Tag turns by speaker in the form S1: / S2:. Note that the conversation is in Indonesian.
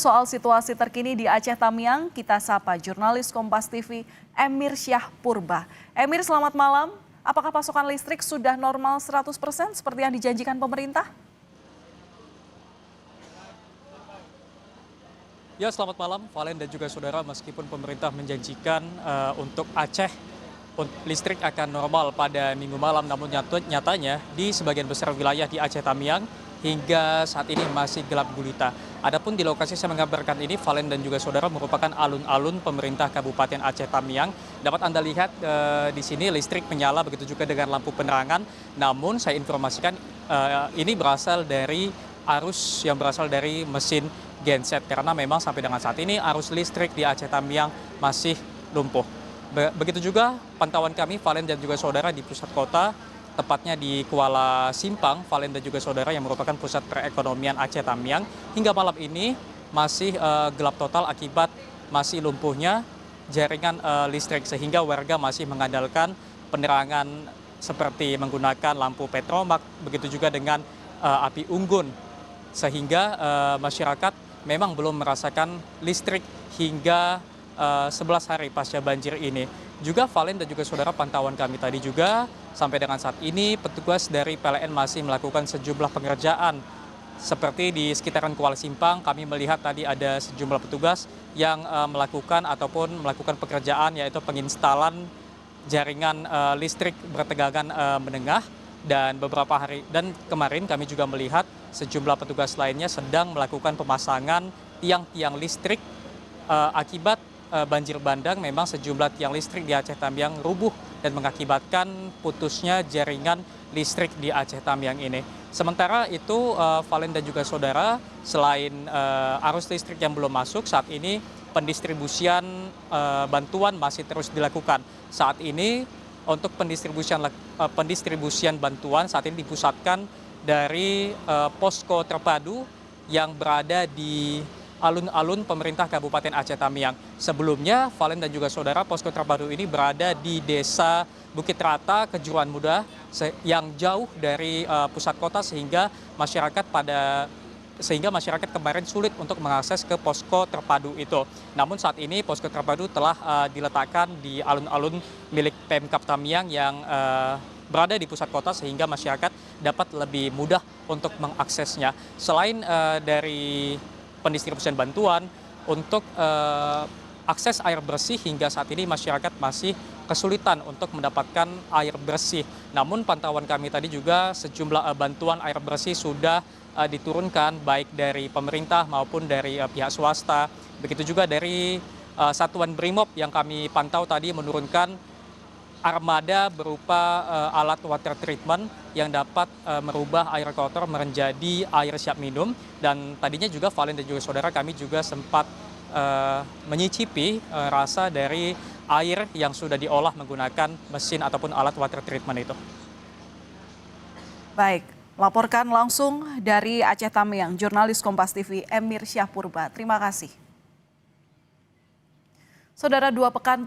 S1: soal situasi terkini di Aceh Tamiang, kita sapa jurnalis Kompas TV Emir Syahpurba. Emir, selamat malam. Apakah pasokan listrik sudah normal 100% seperti yang dijanjikan pemerintah?
S2: Ya, selamat malam, Valen dan juga saudara. Meskipun pemerintah menjanjikan untuk Aceh listrik akan normal pada minggu malam, namun nyatanya di sebagian besar wilayah di Aceh Tamiang hingga saat ini masih gelap gulita. Adapun di lokasi saya mengabarkan ini, Valen dan juga saudara, merupakan alun-alun pemerintah Kabupaten Aceh Tamiang. Dapat Anda lihat di sini listrik menyala, begitu juga dengan lampu penerangan. Namun saya informasikan ini berasal dari arus yang berasal dari mesin genset, karena memang sampai dengan saat ini arus listrik di Aceh Tamiang masih lumpuh. Begitu juga pantauan kami, Valen dan juga saudara, di pusat kota, tepatnya di Kuala Simpang, Valen dan juga saudara, yang merupakan pusat perekonomian Aceh Tamiang. Hingga malam ini masih gelap total akibat masih lumpuhnya jaringan listrik, sehingga warga masih mengandalkan penerangan seperti menggunakan lampu petromak, begitu juga dengan api unggun, sehingga masyarakat memang belum merasakan listrik hingga 11 hari pasca banjir ini. Juga Valen dan juga saudara, pantauan kami tadi juga sampai dengan saat ini petugas dari PLN masih melakukan sejumlah pengerjaan. Seperti di sekitaran Kuala Simpang, kami melihat tadi ada sejumlah petugas yang melakukan pekerjaan, yaitu penginstalan jaringan listrik bertegangan menengah. Dan beberapa hari dan kemarin kami juga melihat sejumlah petugas lainnya sedang melakukan pemasangan tiang-tiang listrik akibat banjir bandang. Memang sejumlah tiang listrik di Aceh Tamiang rubuh dan mengakibatkan putusnya jaringan listrik di Aceh Tamiang ini. Sementara itu, Valen dan juga saudara, selain arus listrik yang belum masuk, saat ini pendistribusian bantuan masih terus dilakukan. Saat ini untuk pendistribusian bantuan saat ini dipusatkan dari posko terpadu yang berada di alun-alun pemerintah Kabupaten Aceh Tamiang. Sebelumnya, Valen dan juga saudara, posko terpadu ini berada di Desa Bukit Rata, Kejuruan Muda, yang jauh dari pusat kota, sehingga masyarakat kemarin sulit untuk mengakses ke posko terpadu itu. Namun saat ini posko terpadu telah diletakkan di alun-alun milik Pemkab Tamiang yang berada di pusat kota, sehingga masyarakat dapat lebih mudah untuk mengaksesnya. Selain dari pendistribusian bantuan, untuk akses air bersih, hingga saat ini masyarakat masih kesulitan untuk mendapatkan air bersih. Namun pantauan kami tadi juga sejumlah bantuan air bersih sudah diturunkan, baik dari pemerintah maupun dari pihak swasta. Begitu juga dari Satuan Brimob yang kami pantau tadi menurunkan armada berupa alat water treatment yang dapat merubah air kotor menjadi air siap minum. Dan tadinya juga Valen dan juga saudara, kami juga sempat menyicipi rasa dari air yang sudah diolah menggunakan mesin ataupun alat water treatment itu.
S1: Baik, laporkan langsung dari Aceh Tamiang, jurnalis Kompas TV Emir Syahpurba. Terima kasih. Saudara, 2 pekan